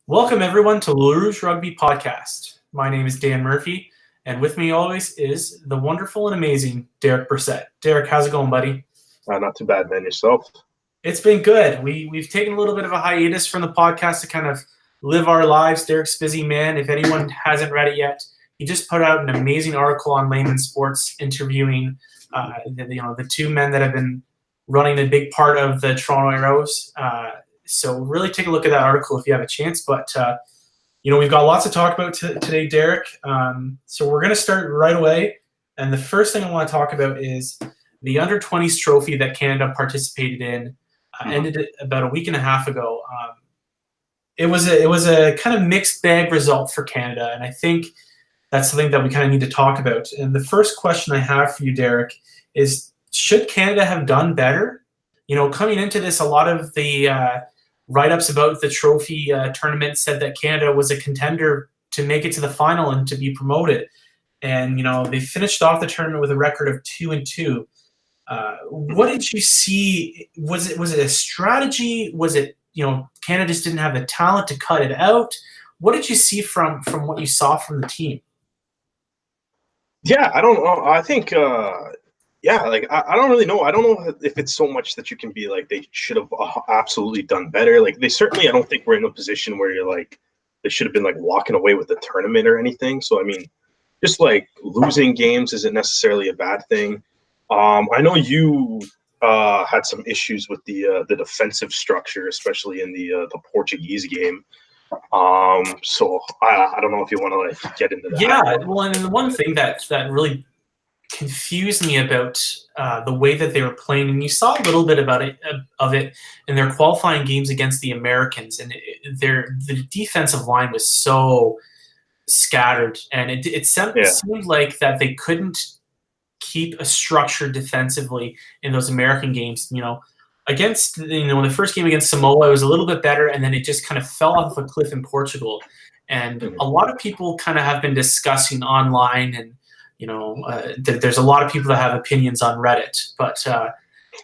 Welcome, everyone, to Rouge Rugby Podcast. My name is Dan Murphy, and with me always is the wonderful and amazing Derek Brissett. Derek, how's it going, buddy? Not too bad, man. Yourself? It's been good. We've taken a little bit of a hiatus from the podcast to kind of live our lives. Derek's busy man. If anyone hasn't read it yet, he just put out an amazing article on Layman Sports interviewing the two men that have been running a big part of the Toronto Arrows. So really take a look at that article if you have a chance. But, we've got lots to talk about today, Derek. So we're going to start right away. And the first thing I want to talk about is the Under-20s trophy that Canada participated in. Ended it about a week and a half ago. It was a kind of mixed bag result for Canada, and I think that's something that we kind of need to talk about. And the first question I have for you, Derek, is should Canada have done better? Coming into this, a lot of the write-ups about the trophy tournament said that Canada was a contender to make it to the final and to be promoted. And, they finished off the tournament with a record of 2-2. What did you see? Was it a strategy? Was it, Canada just didn't have the talent to cut it out? What did you see from what you saw from the team? Yeah, I don't know. I think, I don't really know. I don't know if it's so much that you can be like, they should have absolutely done better. Like, they certainly, I don't think we're in a position where you're like, they should have been like walking away with the tournament or anything. So, I mean, just like losing games isn't necessarily a bad thing. I know you had some issues with the defensive structure, especially in the Portuguese game. So I don't know if you want to like get into that. Yeah, well, and the one thing that really confused me about the way that they were playing, and you saw a little bit of it in their qualifying games against the Americans, and the defensive line was so scattered, and it seemed like that they couldn't keep a structure defensively in those American games. Against the first game against Samoa, it was a little bit better, and then it just kind of fell off a cliff in Portugal. And a lot of people kind of have been discussing online, and there's a lot of people that have opinions on Reddit, but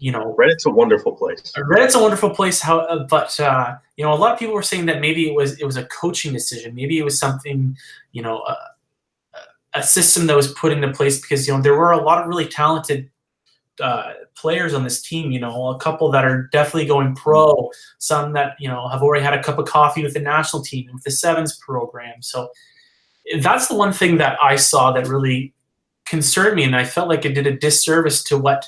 Reddit's a wonderful place. Reddit's a wonderful place. But a lot of people were saying that maybe it was a coaching decision. Maybe it was something, a system that was put into place because there were a lot of really talented players on this team. A couple that are definitely going pro. Some that have already had a cup of coffee with the national team and with the sevens program. So that's the one thing that I saw that really concerned me, and I felt like it did a disservice to what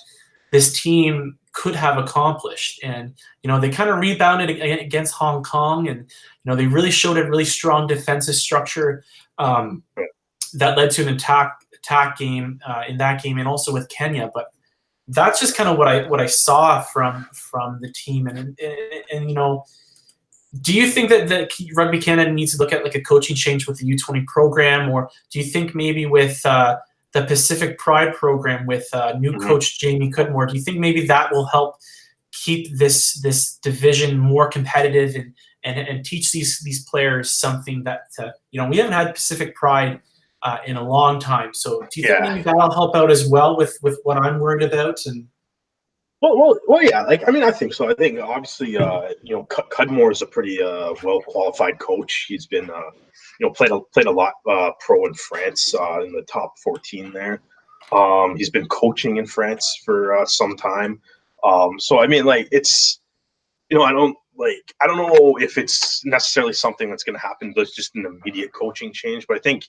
this team could have accomplished. And they kind of rebounded against Hong Kong, and they really showed a really strong defensive structure that led to an attack game in that game, and also with Kenya. But that's just kind of what I saw from the team. And do you think that Rugby Canada needs to look at like a coaching change with the U20 program, or do you think maybe with the Pacific Pride program with new coach Jamie Cutmore, do you think maybe that will help keep this division more competitive and teach these players something that we haven't had Pacific Pride in a long time. So do you think maybe that'll help out as well with what I'm worried about? And Well, yeah. Like, I mean, I think so. I think obviously, Cudmore is a pretty well qualified coach. He's been, played a lot pro in France in the top 14 there. He's been coaching in France for some time. So I mean, like, it's, I don't know if it's necessarily something that's going to happen. There's just an immediate coaching change, but I think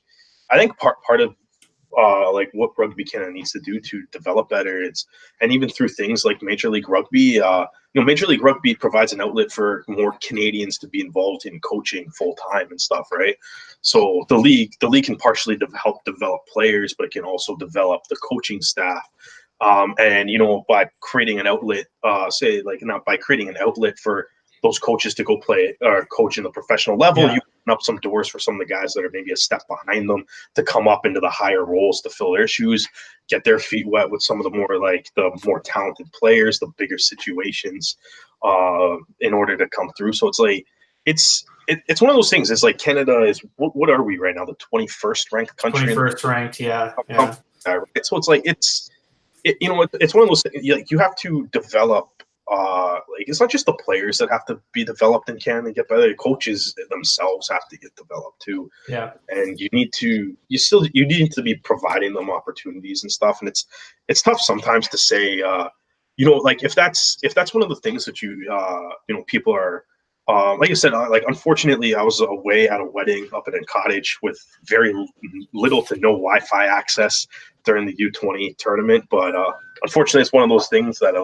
part of like what Rugby Canada needs to do to develop better and even through things like Major League Rugby, Major League Rugby provides an outlet for more Canadians to be involved in coaching full time and stuff, right? So the league can partially help develop players, but it can also develop the coaching staff. And by creating an outlet, by creating an outlet for those coaches to go play or coach in the professional level, you open up some doors for some of the guys that are maybe a step behind them to come up into the higher roles to fill their shoes, get their feet wet with some of the more talented players, the bigger situations, in order to come through. So it's like it's one of those things. It's like Canada is what are we right now? The 21st ranked country. 21st ranked, yeah. So it's like it's one of those things. Like, you have to develop like it's not just the players that have to be developed in Canada and get better. The coaches themselves have to get developed too. Yeah. And you need to be providing them opportunities and stuff. And it's tough sometimes to say, like if that's one of the things that people are, like I said, like unfortunately, I was away at a wedding up in a cottage with very little to no Wi-Fi access during the U20 tournament. But unfortunately, it's one of those things that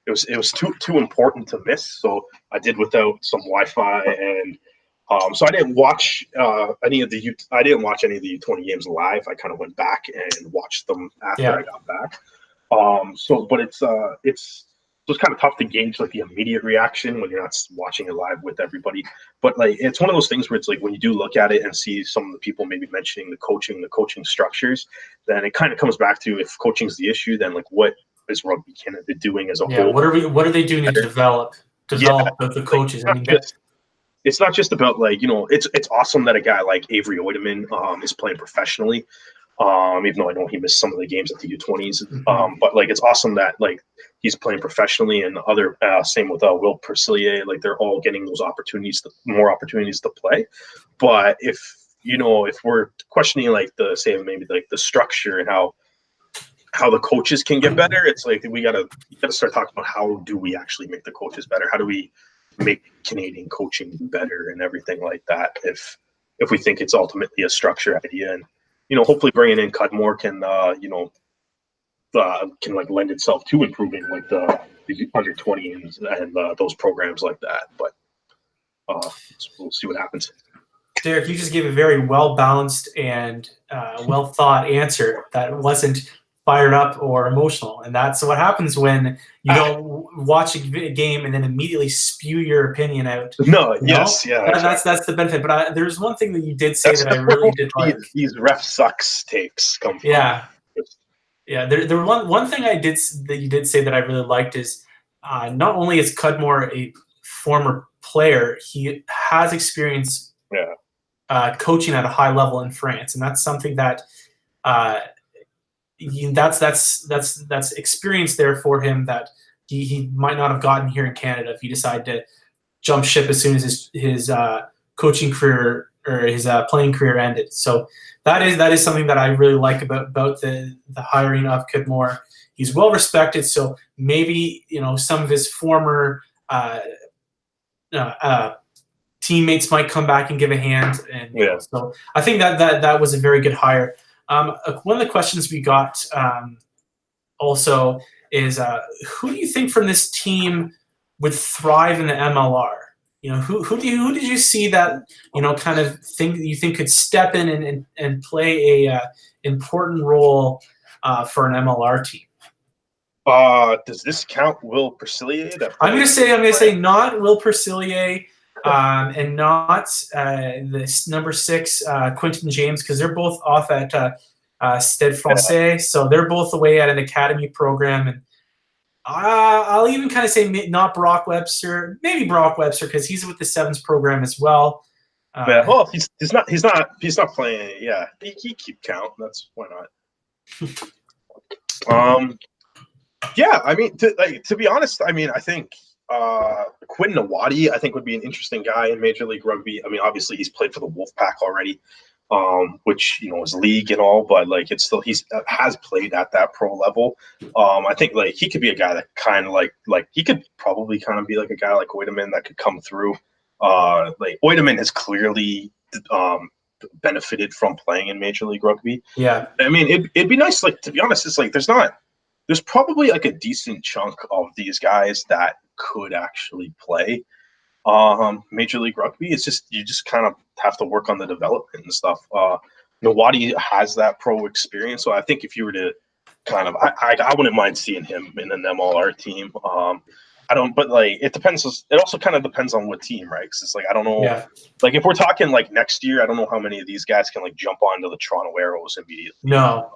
it was too important to miss. So I did without some Wi-Fi, and so I didn't watch any of the U20 games live. I kind of went back and watched them after I got back. But it's kind of tough to gauge like the immediate reaction when you're not watching it live with everybody. But like it's one of those things where it's like when you do look at it and see some of the people maybe mentioning the coaching structures, then it kind of comes back to if coaching is the issue, then like what is Rugby Canada doing as a whole? What are they doing to develop the coaches? Like, it's not just about like it's awesome that a guy like Avery Oideman is playing professionally. Even though I know he missed some of the games at the U20s, but like it's awesome that like he's playing professionally, and the other same with Will Persilier, like they're all getting those more opportunities to play. But if we're questioning like maybe the structure and how the coaches can get better, it's like we gotta start talking about how do we actually make the coaches better? How do we make Canadian coaching better and everything like that? If we think it's ultimately a structure idea, and hopefully bringing in Cudmore can like lend itself to improving like the under 20 and those programs like that. But we'll see what happens. Derek, you just gave a very well balanced and well thought answer that wasn't fired up or emotional, and that's what happens when you don't watch a game and then immediately spew your opinion out. That's the benefit. But there's one thing that you did say that I really did like. These ref sucks takes come from. Yeah. There one thing that you did say that I really liked is not only is Cudmore a former player, he has experience coaching at a high level in France, and that's something that. That's experience there for him that he might not have gotten here in Canada if he decided to jump ship as soon as his coaching career or his playing career ended. So that is something that I really like about the hiring of Cudmore. He's well respected, so maybe some of his former teammates might come back and give a hand. And so I think that was a very good hire. One of the questions we got also is who do you think from this team would thrive in the MLR? Who did you see that kind of think could step in and play a important role for an MLR team? Does this count Will Persilier? I'm gonna say not Will Persilier. And not this number 6, Quentin James, because they're both off at Stade Francais, so they're both away at an academy program. And I'll even kind of say not Brock Webster, maybe Brock Webster, because he's with the Sevens program as well. He's not playing. Yeah, he keep count. That's why not. Yeah, I mean, to be honest, I mean, I think. Quinn Nawadi, I think, would be an interesting guy in Major League Rugby. I mean, obviously he's played for the Wolfpack already, which is league and all, but like it's still has played at that pro level. I think like he could be a guy that kind of like he could probably kind of be like a guy like Oideman that could come through. Like Oideman has clearly benefited from playing in Major League Rugby. Yeah, I mean, it'd be nice. Like to be honest, it's like there's probably like a decent chunk of these guys that could actually play Major League Rugby. It's just you just kind of have to work on the development and stuff. Nawadi has that pro experience, so I think if you were to kind of, I wouldn't mind seeing him in an MLR team. But like it depends. It also kind of depends on what team, right? Because it's like I don't know. Yeah. Like if we're talking like next year, I don't know how many of these guys can like jump onto the Toronto Arrows immediately. No.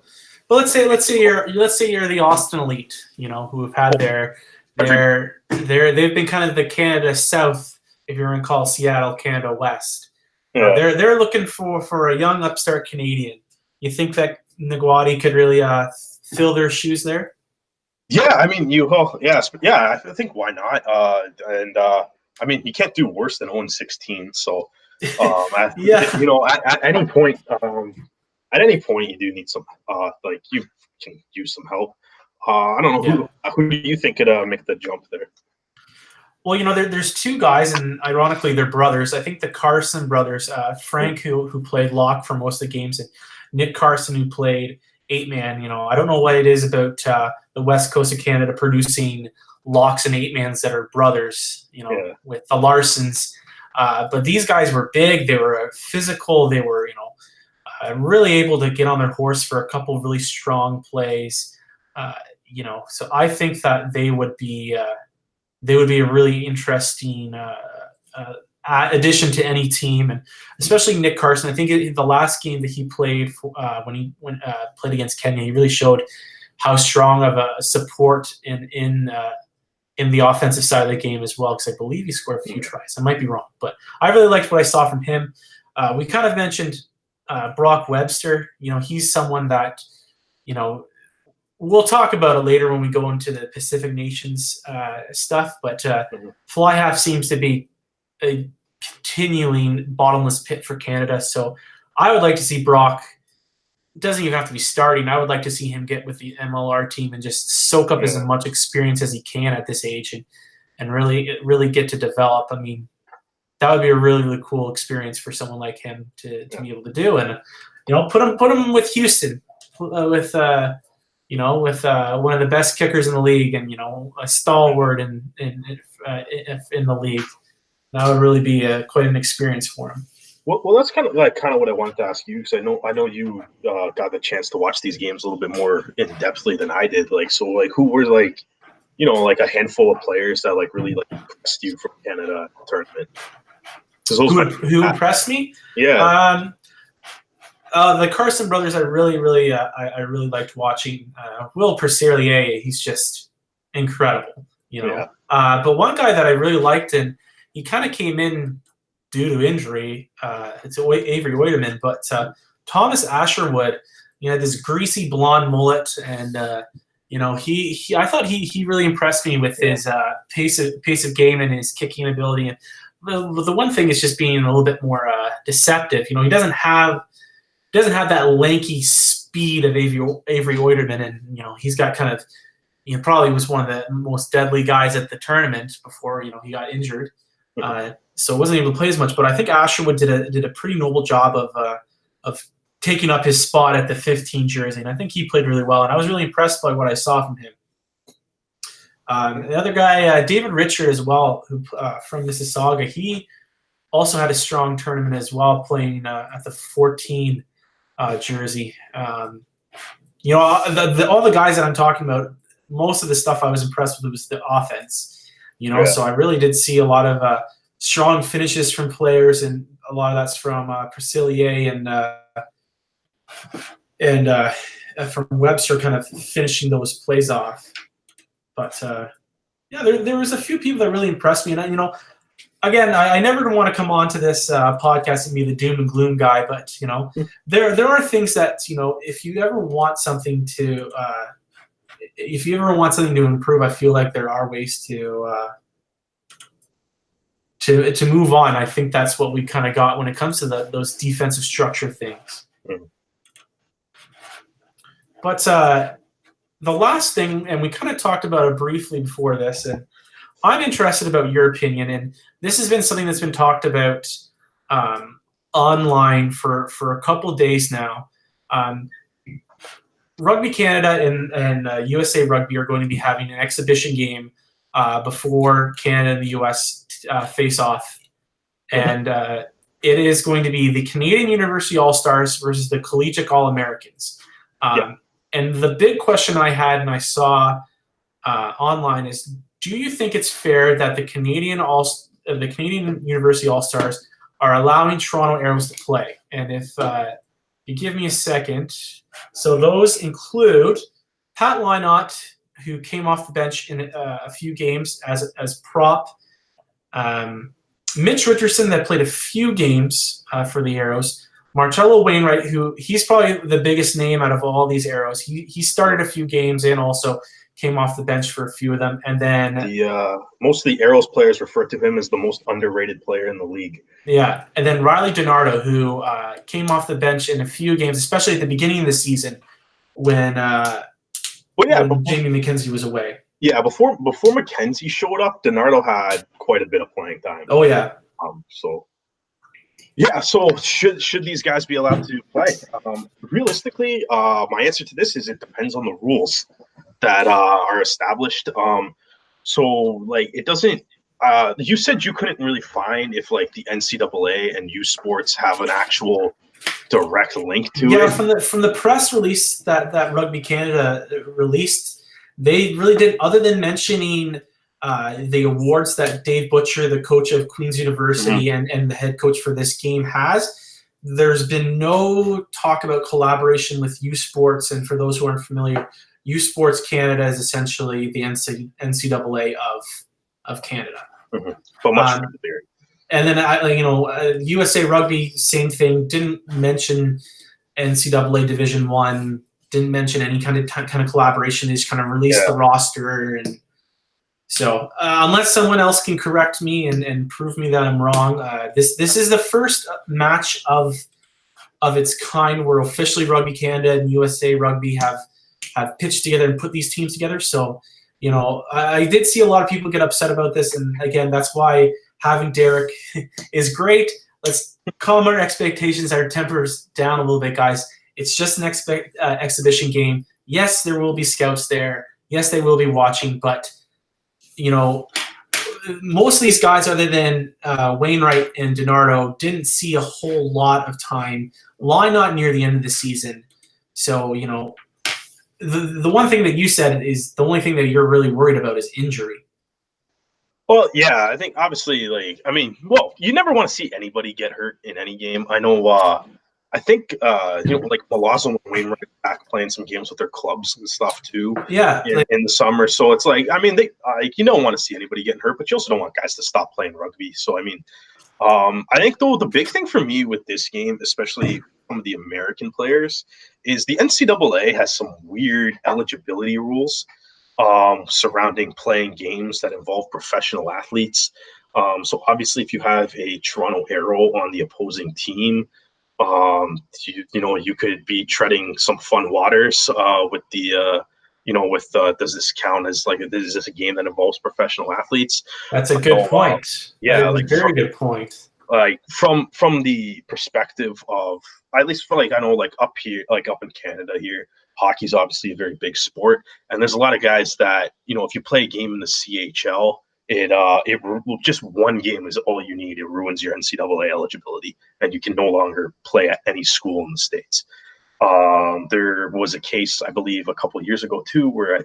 But let's say you're the Austin Elite, who have had they've been kind of the Canada South, if you're going to call Seattle Canada West. Yeah. They're looking for a young upstart Canadian. You think that Nawadi could really fill their shoes there? Yeah, I mean, yeah, I think why not? I mean, you can't do worse than 0-16. So, Yeah, at any point, you do need some, like you can use some help. I don't know yeah. who do you think could make the jump there? Well, there's two guys, and ironically, they're brothers. I think the Carson brothers, Frank, who played lock for most of the games, and Nick Carson, who played 8-man. I don't know what it is about the West Coast of Canada producing locks and 8-mans that are brothers, Yeah, with the Larsons. But these guys were big. They were physical. They were, really able to get on their horse for a couple of really strong plays. So I think that they would be a really interesting addition to any team, and especially Nick Carson. I think the last game that he played when he played against Kenya, he really showed how strong of a support in the offensive side of the game as well. Because I believe he scored a few tries. I might be wrong, but I really liked what I saw from him. We kind of mentioned Brock Webster. He's someone that we'll talk about it later when we go into the Pacific Nations stuff, but fly half seems to be a continuing bottomless pit for Canada. So I would like to see Brock. It doesn't even have to be starting. I would like to see him get with the MLR team and just soak up as much experience as he can at this age, and really get to develop. I mean, that would be a really, really cool experience for someone like him to be able to do. And put him with Houston, with one of the best kickers in the league, and a stalwart in the league. That would really be quite an experience for him. Well, that's kind of what I wanted to ask you, because I know you got the chance to watch these games a little bit more in depthly than I did. Who were a handful of players that really impressed you from Canada tournament? Who impressed me? Yeah. The Carson brothers, I really liked watching. Will Percelier, he's just incredible, Yeah. But one guy that I really liked, and he kind of came in due to injury, it's Avery Oiterman, but Thomas Asherwood, had this greasy blonde mullet, and I thought he really impressed me with his pace of game and his kicking ability. And the one thing is just being a little bit more deceptive. He doesn't have that lanky speed of Avery Oiterman, and he's got kind of probably was one of the most deadly guys at the tournament before he got injured, so wasn't able to play as much. But I think Asherwood did a pretty noble job of taking up his spot at the 15 jersey, and I think he played really well, and I was really impressed by what I saw from him. The other guy, David Richard as well, who from Mississauga, he also had a strong tournament as well, playing at the 14 jersey. All the guys that I'm talking about, most of the stuff I was impressed with was the offense. So I really did see a lot of strong finishes from players, and a lot of that's from Percelier and from Webster, kind of finishing those plays off. But there was a few people that really impressed me, and again, I never want to come on to this podcast and be the doom and gloom guy, but there are things that if you ever want something to improve, I feel like there are ways to move on. I think that's what we kind of got when it comes to those defensive structure things. But the last thing, and we kind of talked about it briefly before this, and I'm interested about your opinion, and this has been something that's been talked about online for a couple of days now. Rugby Canada and USA Rugby are going to be having an exhibition game before Canada and the US face off, and it is going to be the Canadian University All-Stars versus the Collegiate All-Americans. And the big question I had and I saw online is, do you think it's fair that the Canadian University All-Stars are allowing Toronto Arrows to play? And if you give me a second, so those include Pat Lynott, who came off the bench in a few games as prop, Mitch Richardson, that played a few games for the Arrows, Marcello Wainwright, who he's probably the biggest name out of all these Arrows. He started a few games and also came off the bench for a few of them. And then most of the Arrows players refer to him as the most underrated player in the league. Yeah, and then Riley DiNardo, who came off the bench in a few games, especially at the beginning of the season when Jamie McKenzie was away. Yeah, before McKenzie showed up, DiNardo had quite a bit of playing time. Oh yeah. So should these guys be allowed to play? Realistically, my answer to this is it depends on the rules that are established. So like it doesn't. You said you couldn't really find if like the NCAA and U Sports have an actual direct link to it. Yeah, from the press release that Rugby Canada released, they really did, other than mentioning the awards that Dave Butcher, the coach of Queen's University and the head coach for this game, has. There's been no talk about collaboration with U Sports, and for those who aren't familiar, U Sports Canada is essentially the NCAA of Canada. But much clearer. And then USA Rugby, same thing. Didn't mention NCAA Division I. Didn't mention any kind of collaboration. They just kind of released the roster, and so unless someone else can correct me and prove me that I'm wrong, this is the first match of its kind where officially Rugby Canada and USA Rugby have pitched together and put these teams together. So, I did see a lot of people get upset about this, and again, that's why having Derek is great. Let's calm our expectations, our tempers down a little bit, guys. It's just an exhibition game. Yes, there will be scouts there. Yes, they will be watching, but most of these guys, other than Wainwright and DiNardo, didn't see a whole lot of time. Why not near the end of the season? So, the one thing that you said is the only thing that you're really worried about is injury. Well, yeah, I think obviously, you never want to see anybody get hurt in any game. I know, I think, like Malazzo and Wainwright back playing some games with their clubs and stuff too. Yeah, in the summer. So it's like, you don't want to see anybody getting hurt, but you also don't want guys to stop playing rugby. So I think though the big thing for me with this game, especially some of the American players, is the NCAA has some weird eligibility rules surrounding playing games that involve professional athletes. So obviously, if you have a Toronto Arrow on the opposing team, you could be treading some fun waters with the does this count as is this a game that involves professional athletes? That's a good point. Yeah, very good point. Like from the perspective of, at least for I know up here, up in Canada here, hockey's obviously a very big sport, and there's a lot of guys that if you play a game in the CHL, it just one game is all you need. It ruins your NCAA eligibility, and you can no longer play at any school in the States. There was a case, I believe, a couple of years ago too, where I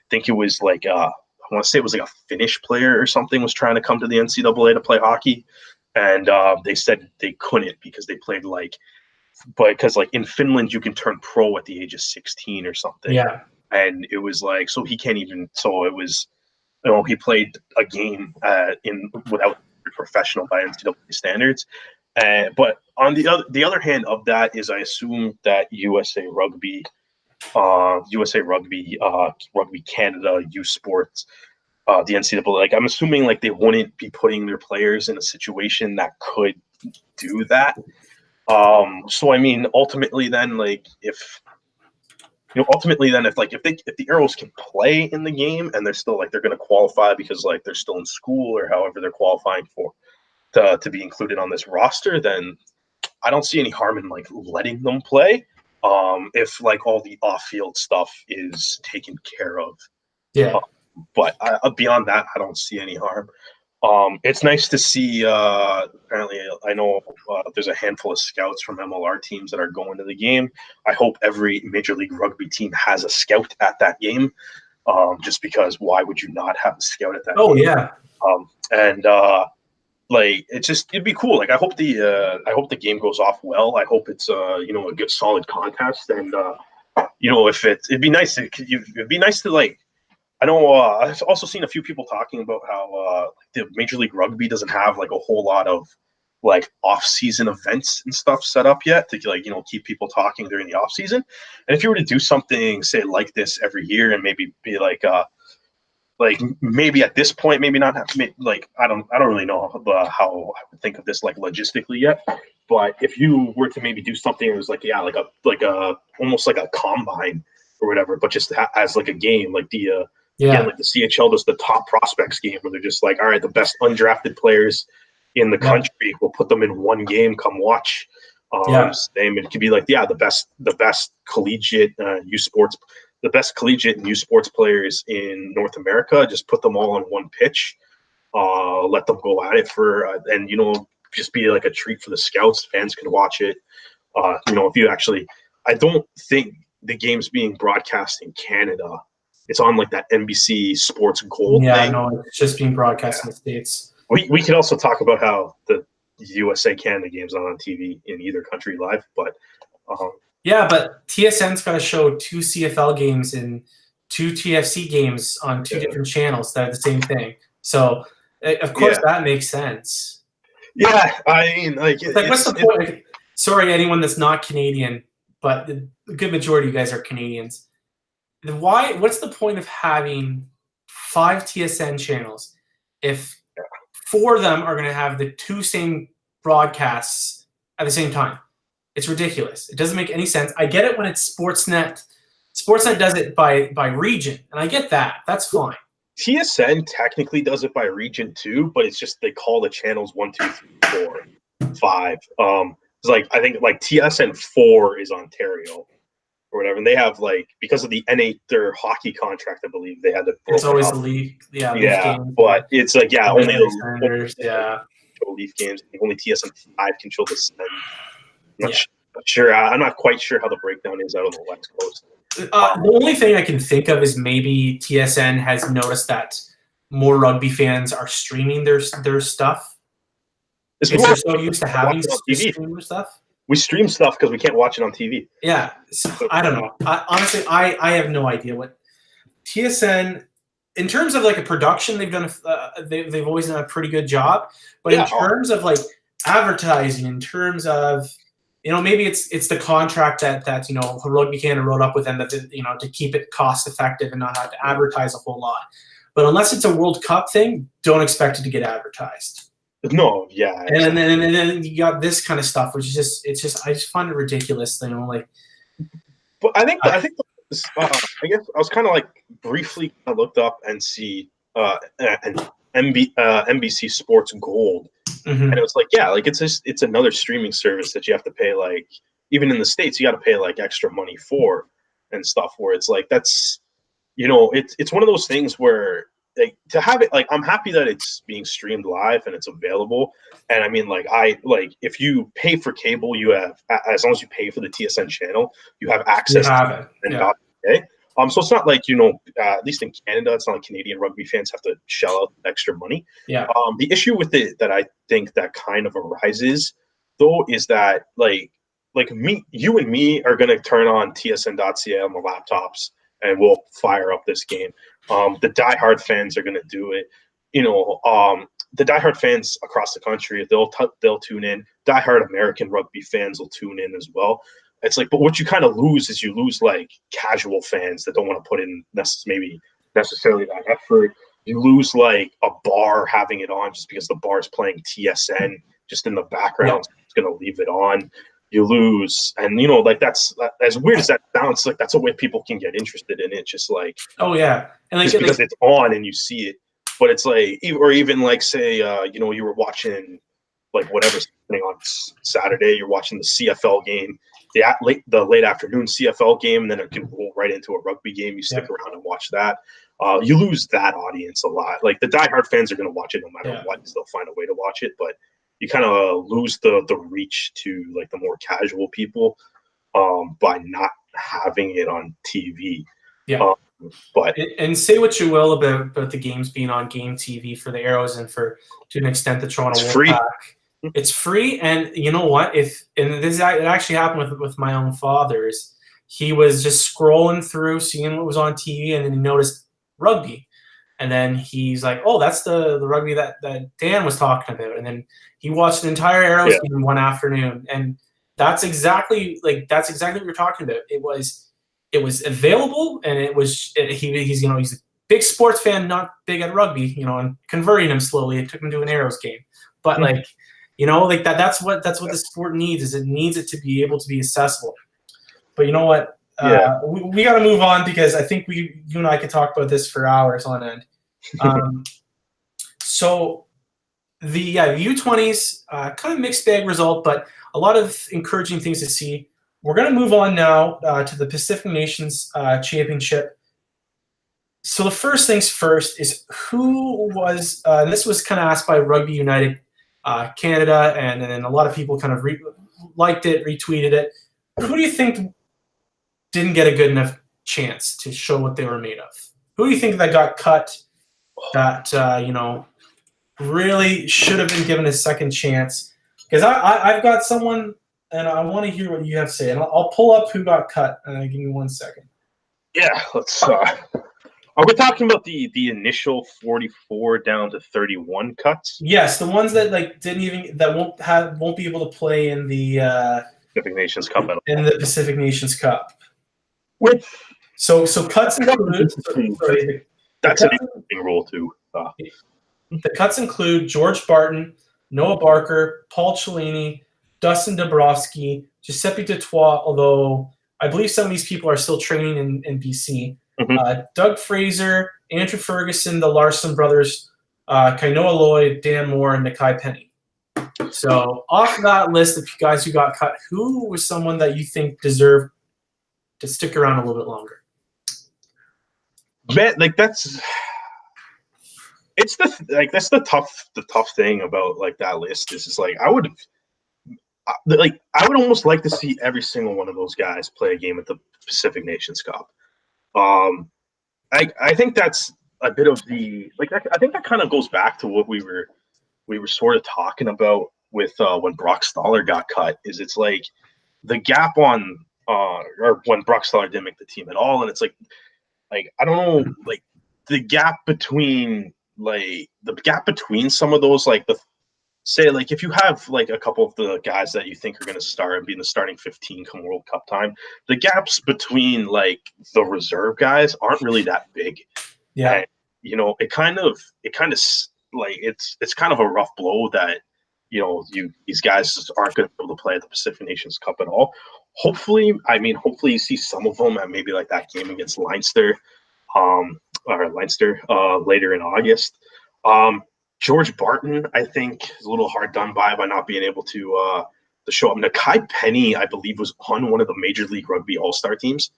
think it was I want to say it was a Finnish player or something was trying to come to the NCAA to play hockey, and they said they couldn't because they played because in Finland you can turn pro at the age of 16 or something. Yeah, and it was so he can't even. So it was. He played a game without professional by NCAA standards. But on the other hand of that is, I assume that USA Rugby, Rugby Canada, U Sports, the NCAA, I'm assuming they wouldn't be putting their players in a situation that could do that. So ultimately then if the Arrows can play in the game and they're still they're going to qualify because they're still in school or however they're qualifying for to be included on this roster, then I don't see any harm in letting them play if all the off-field stuff is taken care of. Yeah. But beyond that, I don't see any harm. It's nice to see. Apparently, I know there's a handful of scouts from MLR teams that are going to the game. I hope every Major League Rugby team has a scout at that game, just because why would you not have a scout at that game? Oh, yeah. It'd be cool. I hope the game goes off well. I hope it's a good solid contest, and it'd be nice to I know I've also seen a few people talking about how the Major League Rugby doesn't have a whole lot of like off-season events and stuff set up yet to like keep people talking during the off-season. And if you were to do something, say like this every year, and maybe be like maybe at this point, maybe not have, like I don't really know how I would think of this like logistically yet. But if you were to maybe do something that was like like a almost like a combine or whatever, but just as like a game, like again, like the CHL does the top prospects game, where they're just like, all right, the best undrafted players in the country, we'll put them in one game. Come watch. Same. It could be like the best collegiate youth sports. The best collegiate and youth sports players in North America, just put them all on one pitch, let them go at it and just be like a treat for the scouts. Fans can watch it. If you actually, I don't think the game's being broadcast in Canada. It's on like that NBC Sports Gold thing. Yeah, no, it's just being broadcast in the States. We could also talk about how the USA Canada game's not on TV in either country live, but but TSN's got to show 2 CFL games and 2 TFC games on 2 different channels that are the same thing. So, of course, that makes sense. Yeah, I mean, like what's the point? Sorry, anyone that's not Canadian, but the good majority of you guys are Canadians. What's the point of having 5 TSN channels if 4 of them are going to have the 2 same broadcasts at the same time? It's ridiculous. It doesn't make any sense. I get it when it's Sportsnet. Sportsnet does it by region, and I get that. That's fine. TSN technically does it by region too, but it's just they call the channels 1, 2, 3, 4, 5. It's like I think like TSN 4 is Ontario or whatever, and they have like because of the N8 their hockey contract, I believe they had to. It's always the league, game. But it's like only the Leaf games. Only TSN 5 can show the Send. Not sure. I'm not quite sure how the breakdown is out on the West Coast. The only thing I can think of is maybe TSN has noticed that more rugby fans are streaming their stuff. Because they're so used to having streamer stuff. We stream stuff because we can't watch it on TV. Yeah, so, I don't know. Honestly, I have no idea what TSN. In terms of like a production, they've done. They've always done a pretty good job. But in terms of like advertising, in terms of maybe it's the contract that Rugby Canada wrote up with them that to keep it cost effective and not have to advertise a whole lot. But unless it's a World Cup thing, don't expect it to get advertised. No, yeah. And then you got this kind of stuff, which is I just find it ridiculous. Like. But I think I guess I was kind of like briefly looked up and see NBC Sports Gold. Mm-hmm. And it was like, it's another streaming service that you have to pay, like, even in the States, you got to pay like extra money for and stuff, where it's like, that's, it's one of those things where like to have it, like, I'm happy that it's being streamed live and it's available. And I mean, like, if you pay for cable, you have, as long as you pay for the TSN channel, you have access to it. Okay. So it's not like, at least in Canada, it's not like Canadian rugby fans have to shell out extra money. Yeah. The issue with it that I think that kind of arises, though, is that like you and me are going to turn on tsn.ca on the laptops and we'll fire up this game. The diehard fans are going to do it. The diehard fans across the country, they'll tune in. Diehard American rugby fans will tune in as well. It's like, but what you kind of lose is you lose like casual fans that don't want to put in necessarily that effort. You lose like a bar having it on just because the bar is playing TSN just in the background. Yeah. It's going to leave it on. You lose, and like that's as weird as that sounds. Like that's a way people can get interested in it. Just like, oh yeah, and like just because it's on and you see it. But it's like, or even like say, you were watching like whatever's happening on Saturday. You're watching the CFL game. The late afternoon CFL game, and then it can roll right into a rugby game. You stick around and watch that. You lose that audience a lot. Like the diehard fans are going to watch it no matter what. They'll find a way to watch it, but you kind of lose the reach to like the more casual people by not having it on TV. Yeah. But and say what you will about the games being on Game TV for the Arrows and to an extent the Toronto Wolfpack. It's free, and you know what? It actually happened with my own father. He was just scrolling through, seeing what was on TV, and then he noticed rugby. And then he's like, oh, that's the rugby that Dan was talking about. And then he watched an entire Arrows game one afternoon. And that's exactly what you're talking about. It was available, and he's a big sports fan, not big at rugby, and converting him slowly. It took him to an Arrows game. But that's what the sport needs, is it needs it to be able to be accessible. But you know what? We got to move on, because I think you and I could talk about this for hours on end. So the U20s, kind of mixed bag result, but a lot of encouraging things to see. We're going to move on now to the Pacific Nations Championship. So the first things first is who was this was kind of asked by Rugby United Canada, and then a lot of people kind of liked it, retweeted it. Who do you think didn't get a good enough chance to show what they were made of? Who do you think that got cut, that really should have been given a second chance? Because I've got someone, and I want to hear what you have to say. And I'll pull up who got cut. Give me 1 second. Yeah, let's. Are we talking about the initial 44 down to 31 cuts? Yes, the ones that won't be able to play in the Pacific Nations Cup. In the Pacific Nations Cup. Which so cuts include. That's an interesting rule too. The cuts include George Barton, Noah Barker, Paul Cellini, Dustin Dabrowski, Giuseppe Dutoit, although I believe some of these people are still training in BC. Mm-hmm. Doug Fraser, Andrew Ferguson, the Larson brothers, Kainoa Lloyd, Dan Moore, and Nakai Penny. So off that list of guys who got cut, who was someone that you think deserved to stick around a little bit longer? Man, that's the tough thing about that list is I would almost like to see every single one of those guys play a game at the Pacific Nations Cup. I think that's a bit of the I think that kind of goes back to what we were sort of talking about with when Brock Stoller got cut. Is it's the gap on or when Brock Stoller didn't make the team at all, and it's I don't know, the gap between some of those if you have a couple of the guys that you think are going to start and be in the starting 15 come World Cup time, the gaps between the reserve guys aren't really that big. Yeah. And, it's kind of a rough blow that these guys just aren't going to be able to play at the Pacific Nations Cup at all. Hopefully you see some of them at maybe that game against Leinster, later in August. George Barton, I think, is a little hard done by not being able to show up. Nakai Penny, I believe, was on one of the Major League Rugby All-Star teams.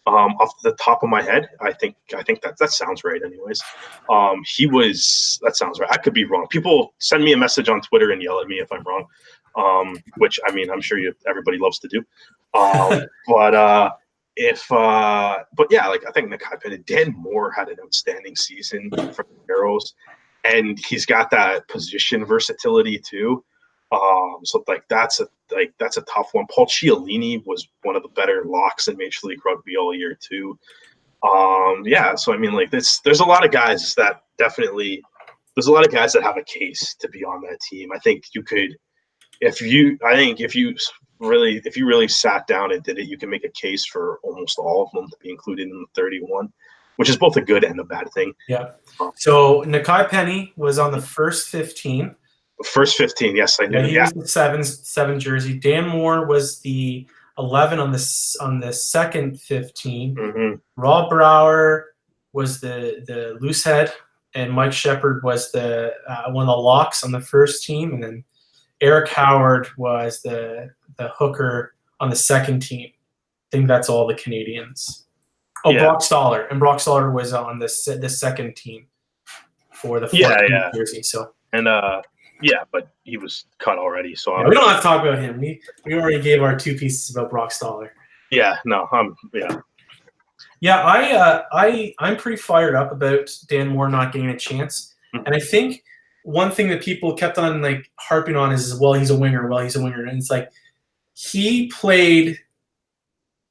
Off the top of my head, I think that sounds right. Anyways, that sounds right. I could be wrong. People send me a message on Twitter and yell at me if I'm wrong, which I'm sure everybody loves to do. But yeah, I think Nakai Penny, Dan Moore had an outstanding season for the Arrows, and he's got that position versatility too. So that's a tough one. Paul Cialini was one of the better locks in Major League Rugby all year too. Yeah, so there's a lot of guys that have a case to be on that team. I think you could, if you really sat down and did it, you can make a case for almost all of them to be included in the 31, which is both a good and a bad thing. Yeah. So Nakai Penny was on the first 15. First 15, yes, I knew. He was the 7 jersey. Dan Moore was the 11 on the second 15. Mm-hmm. Rob Brower was the loose head, and Mike Shepard was the one of the locks on the first team, and then Eric Howard was the hooker on the second team. I think that's all the Canadians. Oh, yeah. Brock Stoller was on the second team for the jersey. So yeah, but he was cut already. So we don't have to talk about him. We already gave our 2 pieces about Brock Stoller. Yeah, no, yeah. Yeah, I'm pretty fired up about Dan Moore not getting a chance. Mm-hmm. And I think one thing that people kept on harping on is, well, he's a winger. And it's he played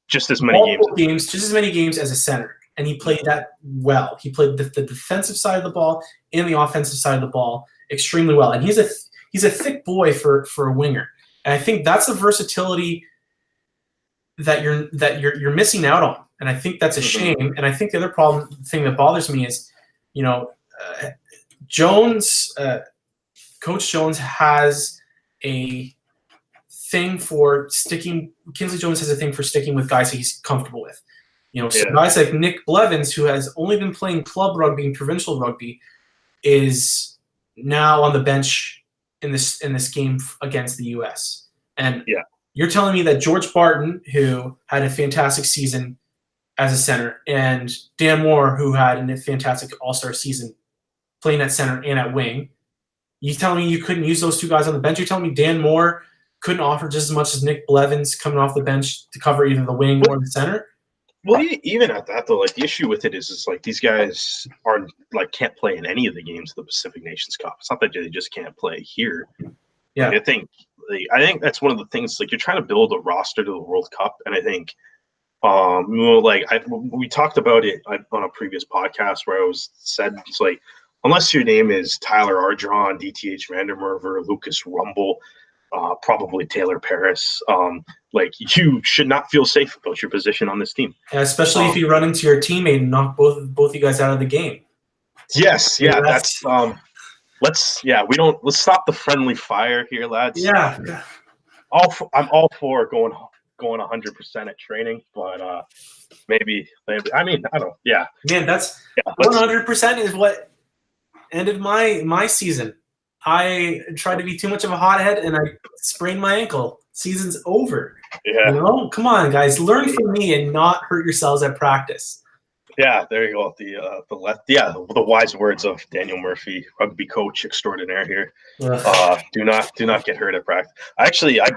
just as many games as a center. and he played that well. He played the defensive side of the ball and the offensive side of the ball extremely well. And he's a thick boy for a winger. And I think that's the versatility that you're missing out on. And I think that's a shame. And I think the other thing that bothers me is, Jones, Coach Jones has a thing for sticking. Kinsley Jones has a thing for sticking with guys that he's comfortable with. So guys like Nick Blevins, who has only been playing club rugby and provincial rugby, is now on the bench in this game against the U.S. And you're telling me that George Barton, who had a fantastic season as a center, and Dan Moore, who had a fantastic all-star season playing at center and at wing, you telling me you couldn't use those two guys on the bench? You're telling me Dan Moore couldn't offer just as much as Nick Blevins coming off the bench to cover either the wing or the center? Well, even at that though, like the issue with it is like these guys can't play in any of the games of the Pacific Nations Cup. It's not that they just can't play here. Yeah, I think that's one of the things. Like you're trying to build a roster to the World Cup, and I think, we talked about it on a previous podcast where said it's like unless your name is Tyler Ardron, DTH Vandermerver, Lucas Rumble, probably Taylor Paris. You should not feel safe about your position on this team. Yeah, especially if you run into your teammate and knock both you guys out of the game. Yes, that's let's stop the friendly fire here, lads. Yeah. I'm all for going 100% at training, but maybe I mean, I don't. Yeah, man, that's 100% is what ended my season. I tried to be too much of a hothead, and I sprained my ankle. Season's over. Yeah. Come on, guys, learn from me and not hurt yourselves at practice. Yeah, there you go. The wise words of Daniel Murphy, rugby coach extraordinaire here. Do not get hurt at practice. I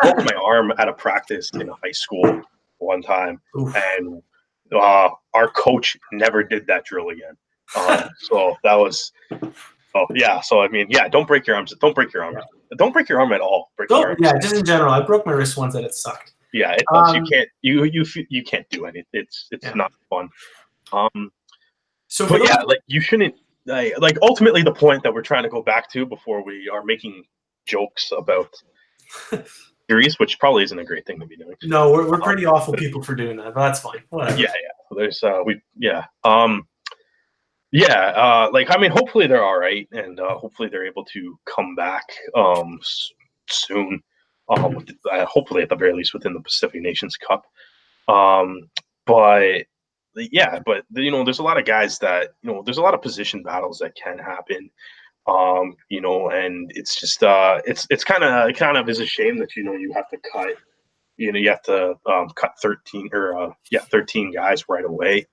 broke my arm at a practice in high school one time. Oof. And our coach never did that drill again. So that was. Oh yeah, so I mean, don't break your arms. Don't break your arm. Yeah. Don't break your arm at all. Just in general. I broke my wrist once and it sucked. Yeah, it does. You can't do anything. It's not fun. You shouldn't ultimately the point that we're trying to go back to before we are making jokes about series, which probably isn't a great thing to be doing. No, we're pretty awful people for doing that, but that's fine. Whatever. Yeah. There's hopefully they're all right, and hopefully they're able to come back soon. Hopefully, at the very least, within the Pacific Nations Cup. But there's a lot of guys that there's a lot of position battles that can happen. And it's just it's kind of is a shame that you have to cut. You have to cut 13 guys right away.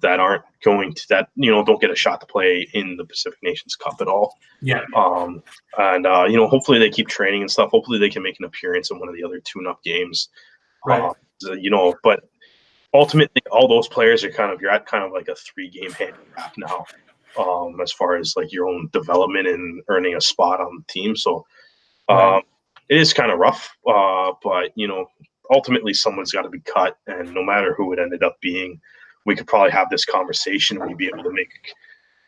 That aren't going to don't get a shot to play in the Pacific Nations Cup at all. Yeah. Hopefully they keep training and stuff. Hopefully they can make an appearance in one of the other tune-up games. Right. But ultimately all those players you're at kind of like a 3-game handicap now, as far as like your own development and earning a spot on the team. So it is kind of rough. But ultimately someone's got to be cut, and no matter who it ended up being, we could probably have this conversation. We'd be able to make,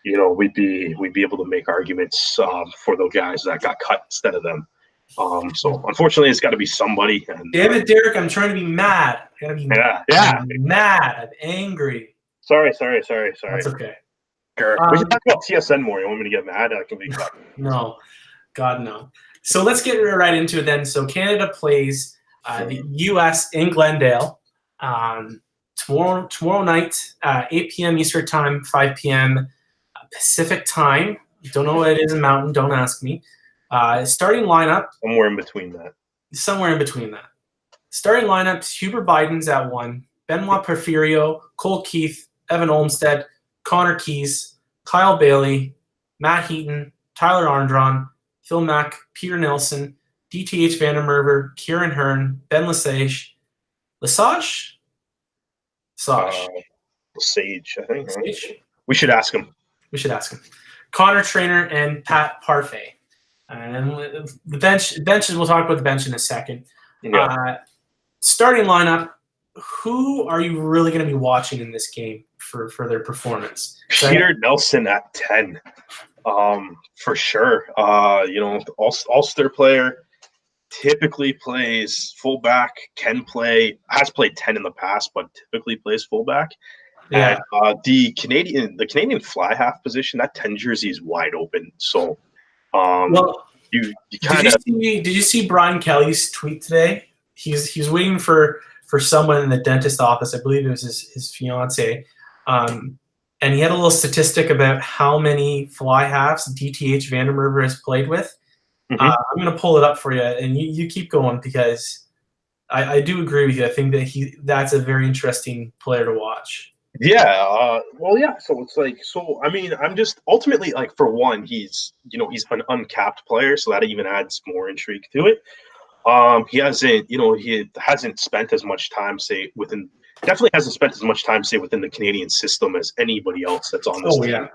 we'd be able to make arguments for those guys that got cut instead of them. So unfortunately, it's got to be somebody. And, damn it, Derek! I'm trying to be mad. I gotta be mad. I'm angry. Sorry. That's okay. We should talk about TSN more. You want me to get mad? I can be. No, God no. So let's get right into it then. So Canada plays the U.S. in Glendale. Tomorrow night, 8 p.m. Eastern Time, 5 p.m. Pacific Time. Don't know what it is in Mountain. Don't ask me. Starting lineup. Somewhere in between that. Starting lineup, Huber Biden's at 1. Benoit Porfirio, Cole Keith, Evan Olmstead, Connor Keys, Kyle Bailey, Matt Heaton, Tyler Arndron, Phil Mack, Peter Nelson, DTH Vandermerver, Kieran Hearn, Ben Lesage. Sage, I think. Sage? We should ask him. Connor Trainer and Pat Parfait. And the benches, we'll talk about the bench in a second. Yeah. Starting lineup, who are you really going to be watching in this game for their performance? Peter Nelson at 10, for sure. All-star player, typically plays fullback, has played 10 in the past, but typically plays fullback. Yeah. And the Canadian fly half position, that 10 jersey is wide open. So you kind of did you see Brian Kelly's tweet today? He's waiting for someone in the dentist office. I believe it was his fiance. And he had a little statistic about how many fly halves DTH Vandermerver has played with. Mm-hmm. I'm going to pull it up for you, and you keep going because I do agree with you. I think that that's a very interesting player to watch. Yeah. So it's like, I mean, I'm just ultimately like, for one, he's an uncapped player, so that even adds more intrigue to it. He hasn't spent as much time, definitely hasn't spent as much time, within the Canadian system as anybody else that's on this team. Yeah.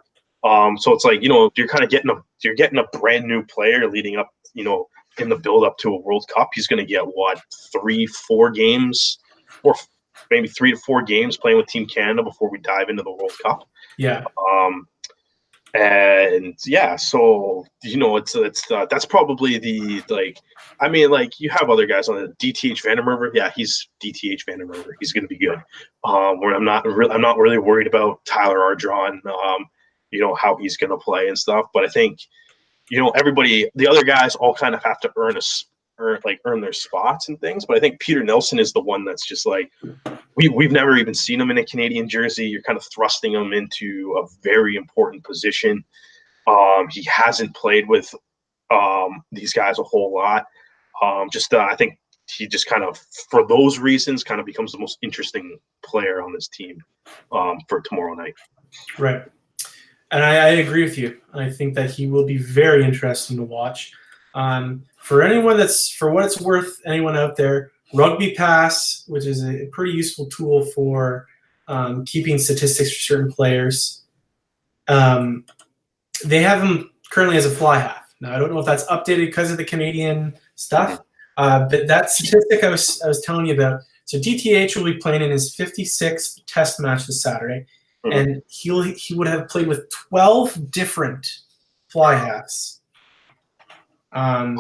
So it's like, you're kind of getting a brand new player leading up, in the build up to a World Cup. He's going to get 3-4 games, or maybe 3 to 4 games playing with Team Canada before we dive into the World Cup. Yeah. And yeah, so it's that's probably you have other guys on the DTH Vandermerver. Yeah, he's DTH Vandermerver. He's going to be good. Where I'm not really worried about Tyler Ardron. How he's going to play and stuff. But I think everybody, the other guys, all kind of have to earn their spots and things. But I think Peter Nelson is the one that's just like, we've never even seen him in a Canadian jersey. You're kind of thrusting him into a very important position. He hasn't played with these guys a whole lot. I think he just kind of, for those reasons, kind of becomes the most interesting player on this team for tomorrow night. Right. And I agree with you. I think that he will be very interesting to watch. For anyone for what it's worth, anyone out there, Rugby Pass, which is a pretty useful tool for keeping statistics for certain players, they have him currently as a fly half. Now, I don't know if that's updated because of the Canadian stuff, but that statistic I was telling you about, so DTH will be playing in his 56th test match this Saturday, and he would have played with 12 different fly halves. And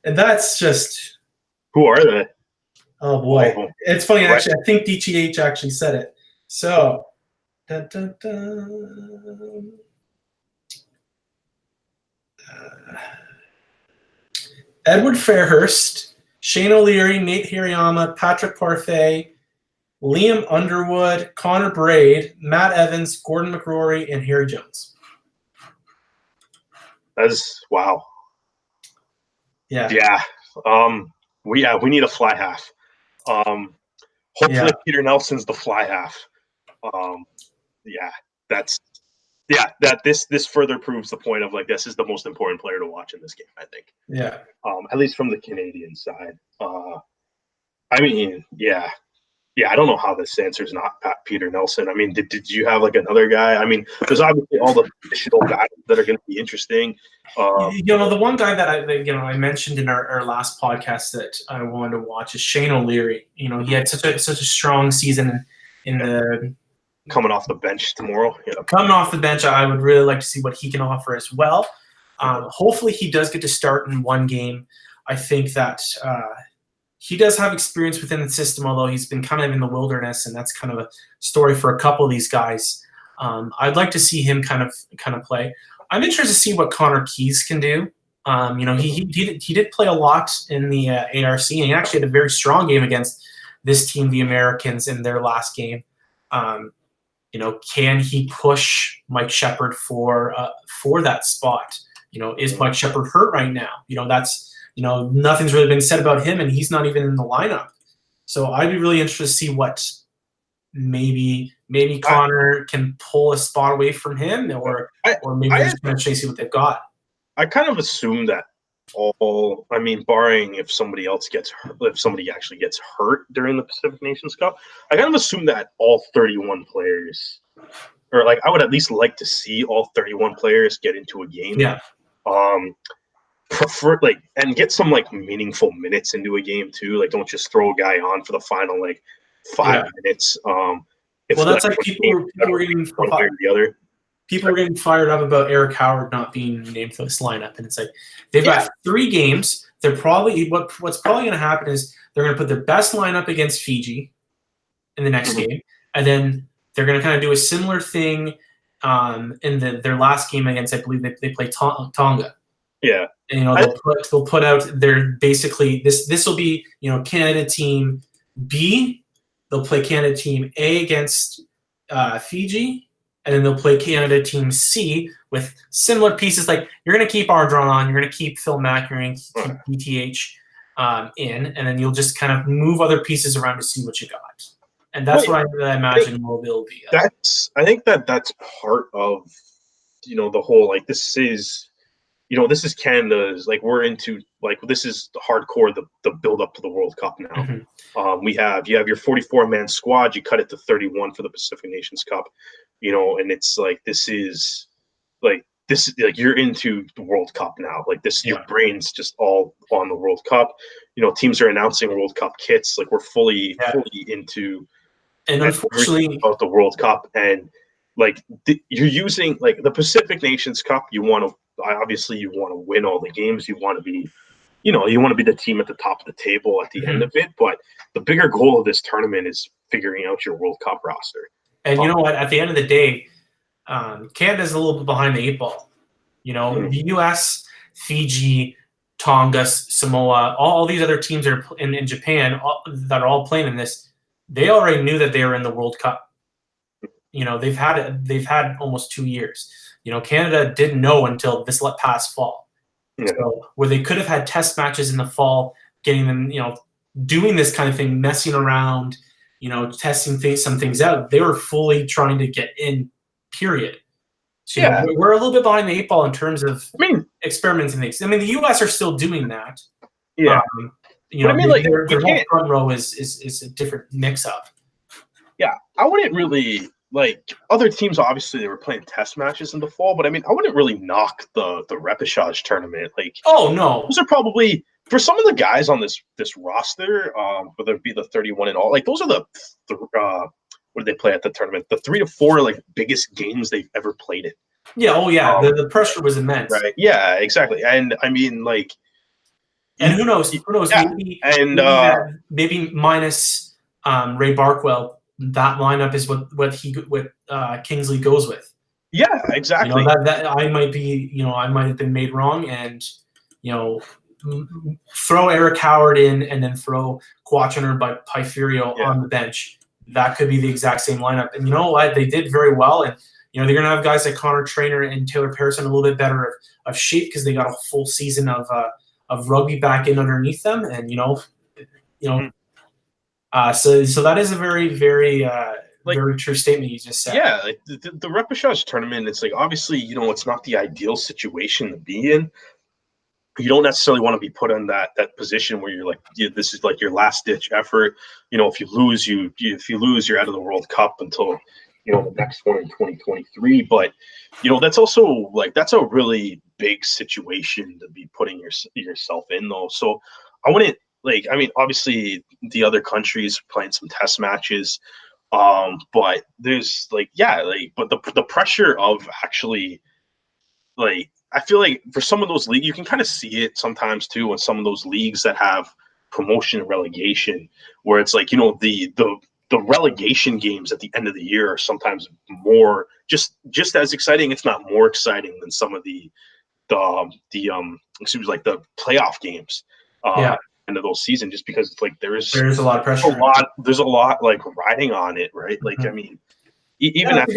that's just... Who are they? Oh boy, it's funny. Actually, I think DTH actually said it. So, Edward Fairhurst, Shane O'Leary, Nate Hirayama, Patrick Parfait, Liam Underwood, Connor Braid, Matt Evans, Gordon McRory, and Harry Jones. That's wow. Yeah. Yeah. We need a fly half. Hopefully Peter Nelson's the fly half. This further proves the point of like, this is the most important player to watch in this game, I think. Yeah. At least from the Canadian side. I mean, yeah, I don't know how this answer's not Peter Nelson. I mean, did you have like another guy? I mean, there's obviously all the additional guys that are going to be interesting. The one guy that I mentioned in our last podcast that I wanted to watch is Shane O'Leary. He had such a strong season in the coming off the bench tomorrow. Yeah. Coming off the bench, I would really like to see what he can offer as well. Hopefully, he does get to start in one game. I think that he does have experience within the system, although he's been kind of in the wilderness, and that's kind of a story for a couple of these guys. I'd like to see him kind of play. I'm interested to see what Connor Keys can do. He did play a lot in the ARC, and he actually had a very strong game against this team, the Americans, in their last game. Can he push Mike Shepard for that spot? Is Mike Shepard hurt right now? Nothing's really been said about him, and he's not even in the lineup. So I'd be really interested to see what maybe Connor can pull a spot away from him, or maybe they're just going to see what they've got. I kind of assume that barring if somebody actually gets hurt during the Pacific Nations Cup, I kind of assume that all 31 players, or I would at least like to see all 31 players get into a game. Yeah. Prefer and get some meaningful minutes into a game too. Don't just throw a guy on for the final 5 minutes. If Well, that's like like people were getting one way or the other. people were getting fired up about Eric Howard not being named for this lineup, and it's like they've got 3 games. They're probably what's probably going to happen is they're going to put their best lineup against Fiji in the next game, and then they're going to kind of do a similar thing in their last game against, I believe they play Tonga. Yeah, and they'll put out their basically this will be Canada team B. They'll play Canada team A against Fiji, and then they'll play Canada team C with similar pieces. Like you're going to keep Ardron on, you're going to keep Phil Mack, you're going to keep BTH in, and then you'll just kind of move other pieces around to see what you got. And that's what I imagine will be. I think that's part of the whole like this is Canada's like we're into like this is the hardcore the build up to the World Cup now. You have your 44-man squad, you cut it to 31 for the Pacific Nations Cup, and it's like this is like you're into the World Cup now. Like this, your brain's just all on the World Cup. Teams are announcing World Cup kits. Like we're fully into. And unfortunately, about the World Cup, and like you're using like the Pacific Nations Cup, you want to win all the games. You want to be, the team at the top of the table at the end of it. But the bigger goal of this tournament is figuring out your World Cup roster. And you know what? At the end of the day, Canada's a little bit behind the 8 ball. The U.S., Fiji, Tonga, Samoa, all these other teams that are in Japan that are all playing in this. They already knew that they were in the World Cup. They've had almost 2 years. Canada didn't know until this past fall. So where they could have had test matches in the fall, getting them, doing this kind of thing, messing around, testing some things out. They were fully trying to get in, period. So, we're a little bit behind the 8 ball in ters of experimenting things. I mean, the U.S. are still doing that. Yeah. Their whole front row is a different mix-up. Yeah, I wouldn't really like other teams. Obviously, they were playing test matches in the fall, but I wouldn't really knock the repechage tournament. Like, oh no, those are probably for some of the guys on this roster, whether it be the 31 and all. Like, those are the what did they play at the tournament? The 3 to 4 like biggest games they've ever played in. Yeah. Oh yeah, the pressure was immense. Right. Yeah. Exactly. And like. And who knows? Yeah. Maybe minus Ray Barkwell, that lineup is what Kingsley goes with. Yeah, exactly. That I might have been made wrong, and throw Eric Howard in, and then throw Quachener by Pyfurio on the bench. That could be the exact same lineup. And you know what? They did very well, and they're going to have guys like Connor Traynor and Taylor Pearson a little bit better of shape because they got a full season of rugby back in underneath them, and so that is a very, very, very true statement you just said. Yeah, like the repechage tournament, it's like obviously it's not the ideal situation to be in. You don't necessarily want to be put in that position where you're like, this is like your last ditch effort. If you lose, you're out of the World Cup until the next one in 2023. But that's also like that's a really big situation to be putting yourself in though. So I wouldn't obviously the other countries playing some test matches, but there's but the pressure of actually like I feel like for some of those leagues you can kind of see it sometimes too in some of those leagues that have promotion and relegation where it's like the relegation games at the end of the year are sometimes more just as exciting, if not more exciting than some of the playoff games. End of those season, just because it's like there's a lot of pressure. There's a lot like riding on it, right? Like even at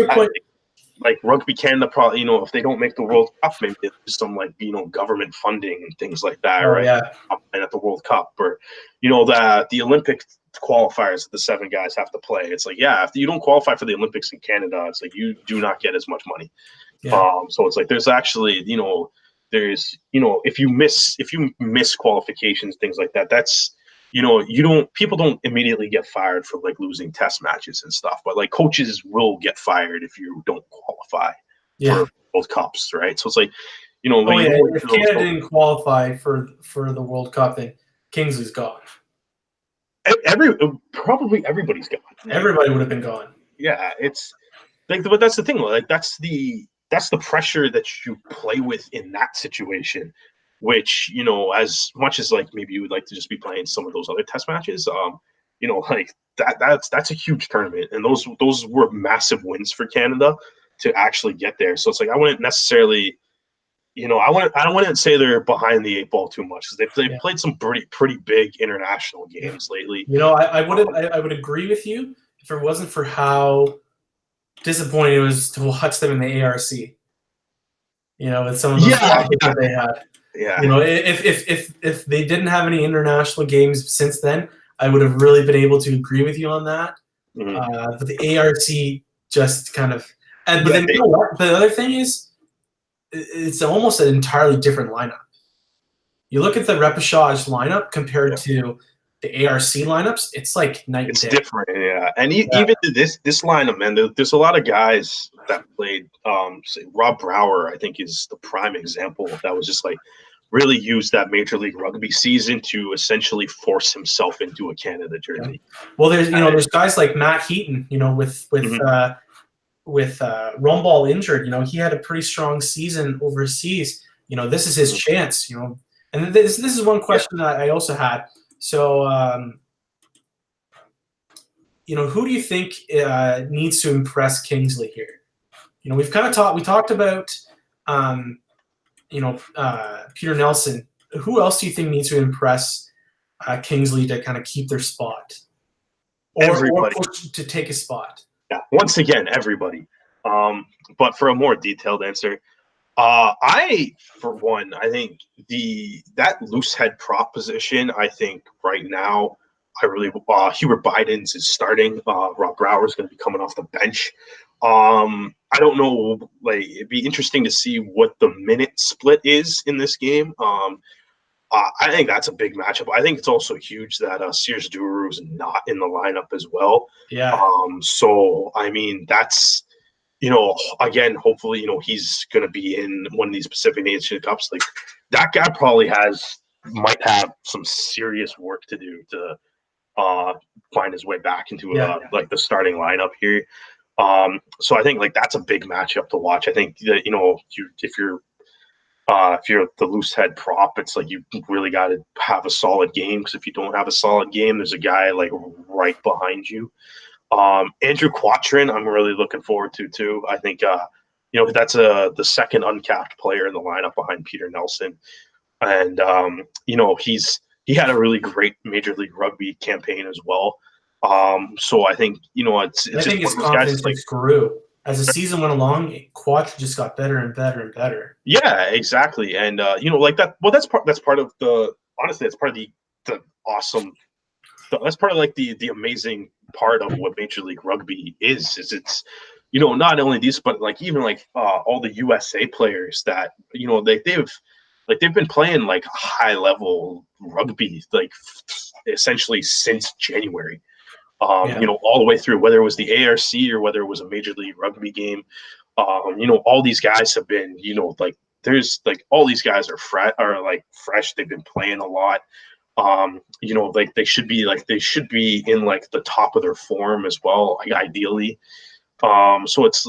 like Rugby Canada probably if they don't make the World Cup, maybe there's some like government funding and things like that, right? Yeah. And at the World Cup, or the Olympic qualifiers that the 7 guys have to play. It's like if you don't qualify for the Olympics in Canada, it's like you do not get as much money. So it's like there's actually there's if you miss qualifications, things like that, that's people don't immediately get fired for like losing test matches and stuff, but like coaches will get fired if you don't qualify for World Cups, right? So it's like if Canada didn't qualify for the World Cup, then Kingsley's gone. probably everybody's gone. Everybody would have been gone. Yeah, it's like, but that's the thing. Like that's the pressure that you play with in that situation. Which, as much as like maybe you would like to just be playing some of those other test matches, like that's a huge tournament, and those were massive wins for Canada to actually get there. So it's like I wouldn't necessarily. I wouldn't say they're behind the eight ball too much because they've played some pretty big international games lately. I would agree with you if it wasn't for how disappointing it was to watch them in the ARC. With some of those losses that they had. Yeah. If they didn't have any international games since then, I would have really been able to agree with you on that. Mm-hmm. But the ARC just kind of. But then you know what? The other thing is, it's almost an entirely different lineup. You look at the repechage lineup compared to the ARC lineups, it's like night and day. It's different, yeah. And even this lineup, man, there's a lot of guys that played. Say Rob Brower, I think, is the prime example that was just like really used that Major League Rugby season to essentially force himself into a Canada jersey. Yeah. Well, there's guys like Matt Heaton, with Rumball injured, he had a pretty strong season overseas. This is his chance, And this is one question that I also had. So, who do you think needs to impress Kingsley here? We've kind of we talked about, Peter Nelson. Who else do you think needs to impress Kingsley to kind of keep their spot? Or to take a spot? Yeah, once again, everybody. But for a more detailed answer, I think that loose head prop position, I think right now, Hubert Bidens is starting. Rob Brower is going to be coming off the bench. I don't know. Like, it'd be interesting to see what the minute split is in this game. I think that's a big matchup. I think it's also huge that Sears Duru is not in the lineup as well. Yeah. So I mean, that's again, hopefully, he's going to be in one of these Pacific Nation Cups. Like that guy probably might have some serious work to do to find his way back into like the starting lineup here. So I think like that's a big matchup to watch. I think that if you're the loose head prop, it's like you really got to have a solid game, because if you don't have a solid game, there's a guy like right behind you. Andrew Quattrin, I'm really looking forward to too. I think that's the second uncapped player in the lineup behind Peter Nelson, and he had a really great Major League Rugby campaign as well. So I think it's I think his confidence just grew as the season went along. Quattrin just got better and better and better. Yeah, exactly, and like that. Well, that's part of the honestly, that's part of the awesome. That's part of like the amazing part of what Major League Rugby is it's not only these, but like even like all the USA players that they've been playing like high level rugby like essentially since January, all the way through, whether it was the ARC or whether it was a Major League Rugby game. All these guys have been like there's like all these guys are fresh. They've been playing a lot. Like they should be in like the top of their form as well, like ideally. So it's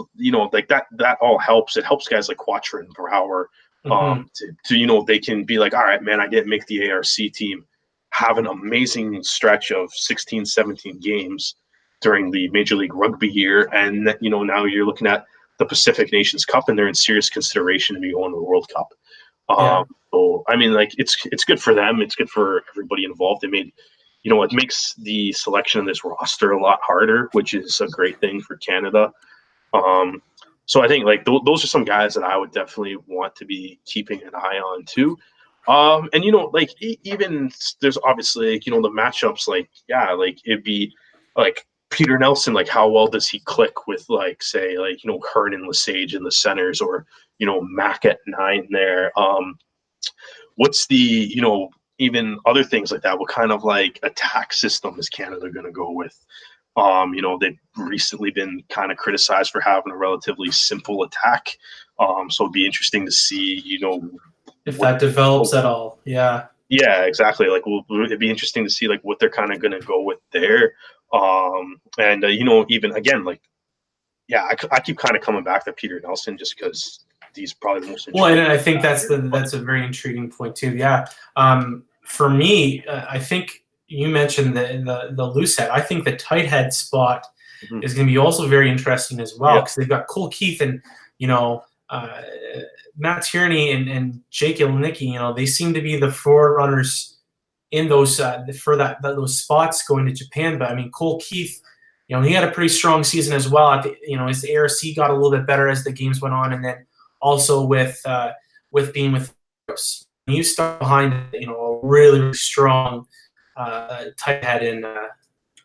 like that all helps. It helps guys like Quattrin and Brower to they can be like, all right, man, I didn't make the ARC team. Have an amazing stretch of 16, 17 games during the Major League Rugby year, and now you're looking at the Pacific Nations Cup, and they're in serious consideration to be going to the World Cup. So I mean, like it's good for them. It's good for everybody involved. It makes the selection of this roster a lot harder, which is a great thing for Canada. So I think like those are some guys that I would definitely want to be keeping an eye on too. And like even there's obviously like, the matchups, like it'd be like Peter Nelson, like how well does he click with like say like Hearn and Lesage in the centers, or Mac at 9 there. What's the even other things like that? What kind of like attack system is Canada going to go with? They've recently been kind of criticized for having a relatively simple attack. So it'd be interesting to see, if that develops at all. Yeah. Yeah, exactly. Like, it'd be interesting to see like what they're kind of going to go with there. And even again, like, yeah, I keep kind of coming back to Peter Nelson just because he's probably the most Well, and intriguing. I think that's a very intriguing point too. Yeah. For me, I think you mentioned the loose head. I think the tight head spot Mhm. is going to be also very interesting as well Yeah. because they've got Cole Keith and uh, Matt Tierney and Jake Ilnicki. They seem to be the forerunners in those for those spots going to Japan. But I mean, Cole Keith, he had a pretty strong season as well. His ARC got a little bit better as the games went on, and then also with being with Rose. You start behind a really, really strong tight head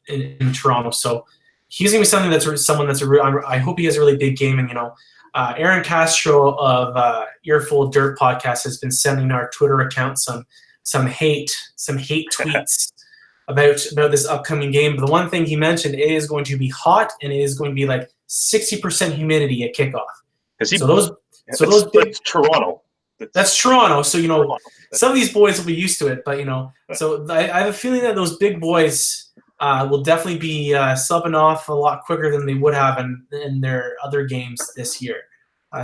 in Toronto. So he's gonna be someone that's I hope he has a really big game. And Aaron Castro of Earful of Dirt podcast has been sending our Twitter account some hate tweets about this upcoming game. But the one thing he mentioned, it is going to be hot and it is going to be like 60% humidity at kickoff. So those big, that's Toronto. That's Toronto. So Toronto. Some of these boys will be used to it, but so I have a feeling that those big boys will definitely be subbing off a lot quicker than they would have in their other games this year.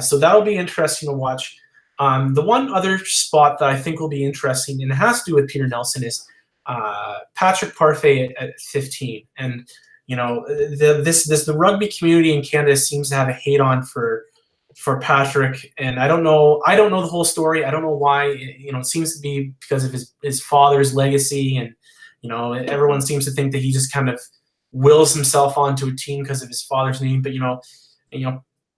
So that'll be interesting to watch. The one other spot that I think will be interesting, and it has to do with Peter Nelson, is Patrick Parfait at 15. And the rugby community in Canada seems to have a hate on for Patrick, and I don't know the whole story. I don't know why. It seems to be because of his father's legacy, and everyone seems to think that he just kind of wills himself onto a team because of his father's name. But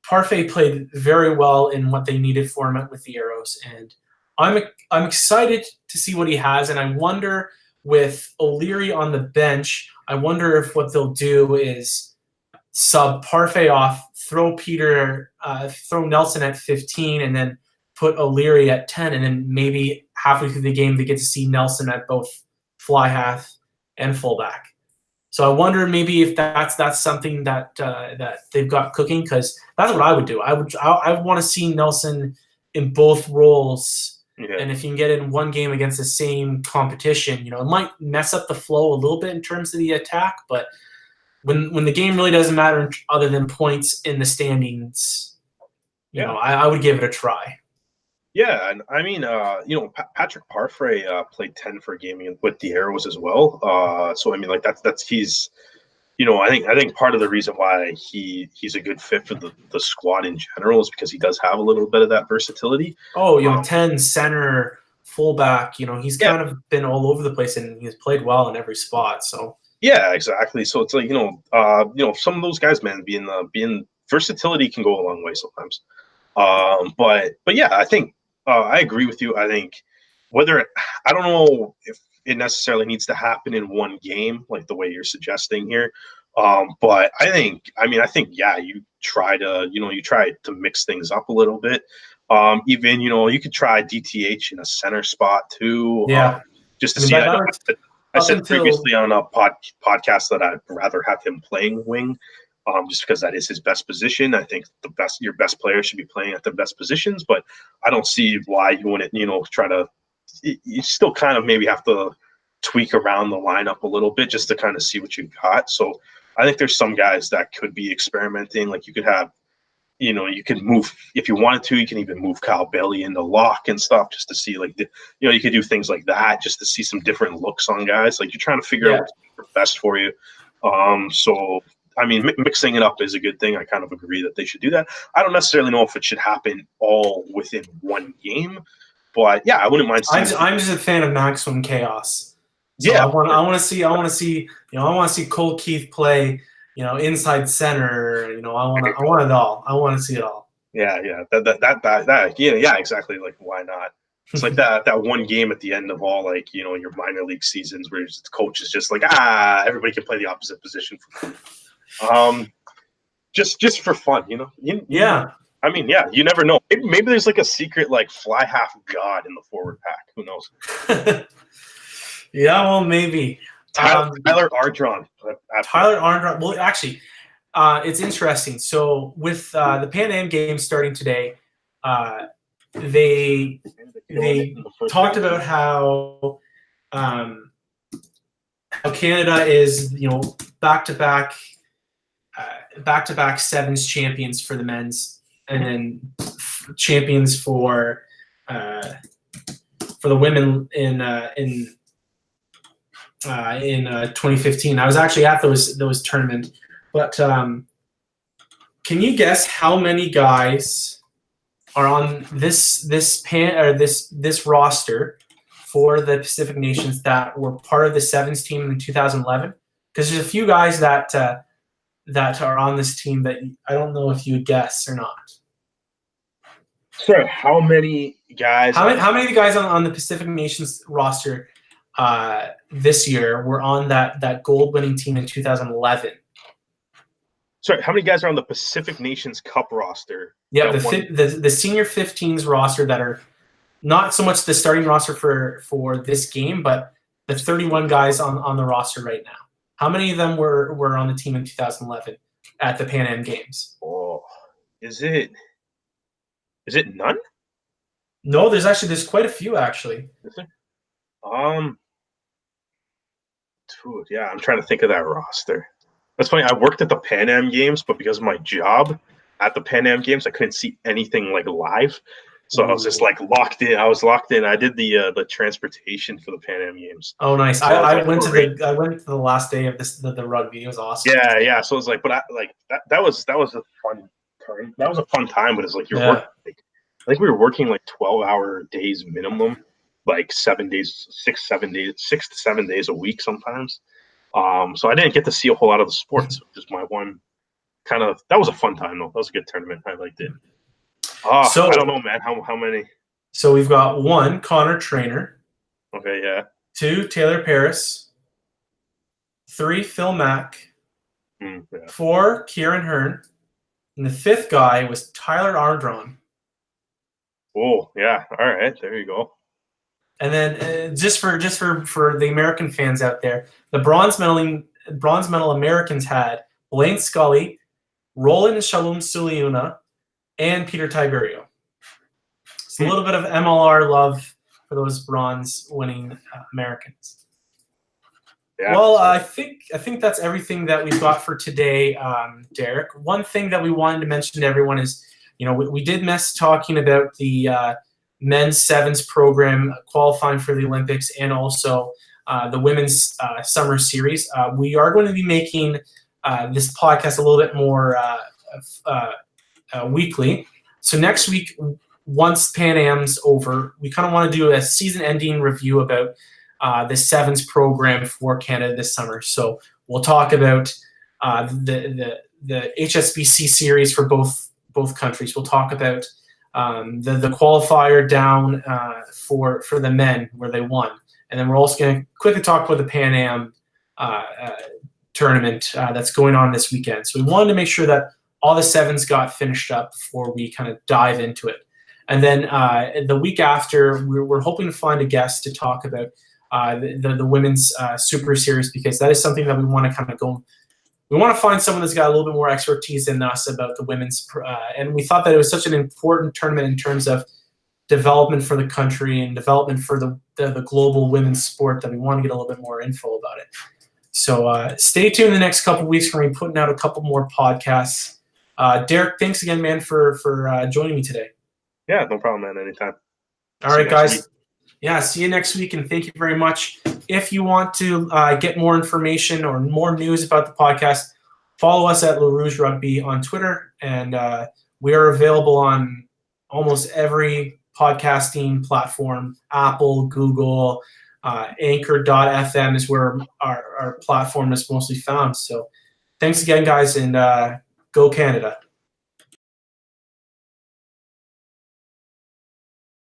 Parfait played very well in what they needed for him with the Arrows, and I'm excited to see what he has. And I wonder, with O'Leary on the bench, I wonder if what they'll do is sub Parfait off, throw Nelson at 15, and then put O'Leary at 10, and then maybe halfway through the game they get to see Nelson at both fly half and fullback. So I wonder maybe if that's something that they've got cooking, because that's what I would do. I would want to see Nelson in both roles. Yeah. And if you can get in one game against the same competition, it might mess up the flow a little bit in terms of the attack, but when the game really doesn't matter other than points in the standings, I would give it a try. Yeah, and I mean, Patrick Parfait played 10 for gaming with the Arrows as well. So I mean, like that's he's, I think part of the reason why he's a good fit for the squad in general is because he does have a little bit of that versatility. Oh, 10 center, fullback. He's kind of been all over the place, and he's played well in every spot. So. Yeah, exactly. So it's like some of those guys, man, being versatility can go a long way sometimes. But yeah, I think I agree with you. I think I don't know if it necessarily needs to happen in one game, like the way you're suggesting here. But I think yeah, you try to mix things up a little bit. Even you could try DTH in a center spot too. Yeah, just to see. I said previously on a podcast that I'd rather have him playing wing, just because that is his best position. I think your best players should be playing at their best positions, but I don't see why you wouldn't, try to. You still kind of maybe have to tweak around the lineup a little bit just to kind of see what you got. So I think there's some guys that could be experimenting. Like you could have, you can move if you wanted to. You can even move Kyle Bailey into lock and stuff just to see, like, you could do things like that just to see some different looks on guys. Like you're trying to figure out what's best for you. So I mean, mixing it up is a good thing. I kind of agree that they should do that. I don't necessarily know if it should happen all within one game, but yeah, I wouldn't mind seeing. I'm just a fan of maximum chaos. So yeah, I want to see Cole Keith play, inside center. I want it all. I want to see it all. Yeah, yeah, exactly. Like, why not? It's like that one game at the end of all, like, your minor league seasons where the coach is just like, everybody can play the opposite position for fun. Just for fun, Yeah. I mean, yeah, you never know. Maybe there's like a secret like fly half god in the forward pack. Who knows? Yeah, well, maybe. Tyler Ardron. Tyler Ardron. Well, actually, it's interesting. So with the Pan Am game starting today, they talked game. about how Canada is, back-to-back sevens champions for the men's, and then champions for the women in 2015. I was actually at those tournaments, but can you guess how many guys are on this roster for the Pacific Nations that were part of the sevens team in 2011? Because there's a few guys that are on this team that I don't know if you would guess or not. Sorry, how many guys? How many guys on the Pacific Nations roster this year were on that gold-winning team in 2011? Sorry, how many guys are on the Pacific Nations Cup roster? Yeah, the senior 15s roster that are not so much the starting roster for this game, but the 31 guys on the roster right now. How many of them were on the team in 2011 at the Pan Am Games? Oh, is it none? No, there's quite a few actually. Is there? Dude, yeah, I'm trying to think of that roster. That's funny. I worked at the Pan Am Games, but because of my job at the Pan Am Games, I couldn't see anything like live. So I was just like locked in. I was locked in. I did the transportation for the Pan Am Games. Oh, nice! So I went to the last day of the rugby. It was awesome. Yeah. So it was like, but that was a fun time. That was a fun time. But it's like working, I think we were working like 12-hour days minimum, like 7 days, 6 to 7 days a week sometimes. So I didn't get to see a whole lot of the sports. Just my one kind of. That was a fun time though. That was a good tournament. I liked it. So I don't know, man. How many? So we've got 1, Connor Trainer. Okay, yeah. 2, Taylor Paris. 3, Phil Mack. 4, Kieran Hearn. And the 5th guy was Tyler Ardron. Oh, yeah. All right, there you go. And then just for the American fans out there, the bronze medal Americans had Blaine Scully, Roland Shalom Suliuna, and Peter Tiberio. So a little bit of MLR love for those bronze-winning Americans. Yeah. Well, I think that's everything that we've got for today, Derek. One thing that we wanted to mention to everyone is, we did miss talking about the men's sevens program qualifying for the Olympics and also the women's summer series. We are going to be making this podcast a little bit more weekly. So next week, once Pan Am's over, we kind of want to do a season-ending review about the sevens program for Canada this summer. So we'll talk about the HSBC series for both countries. We'll talk about the qualifier down for the men where they won, and then we're also going to quickly talk about the Pan Am tournament that's going on this weekend. So we wanted to make sure that all the sevens got finished up before we kind of dive into it. And then the week after, we're hoping to find a guest to talk about the women's Super Series, because that is something that we want to kind of go. We want to find someone that's got a little bit more expertise than us about the women's. And we thought that it was such an important tournament in terms of development for the country and development for the global women's sport that we want to get a little bit more info about it. So stay tuned the next couple of weeks. We're going to be putting out a couple more podcasts. Derek, thanks again, man, for joining me today. Yeah, no problem, man. Anytime. All right, guys. Yeah, see you next week, and thank you very much. If you want to get more information or more news about the podcast, follow us at Rouge Rugby on Twitter, and we are available on almost every podcasting platform. Apple, Google, Anchor.fm is where our platform is mostly found. So thanks again, guys, and go Canada.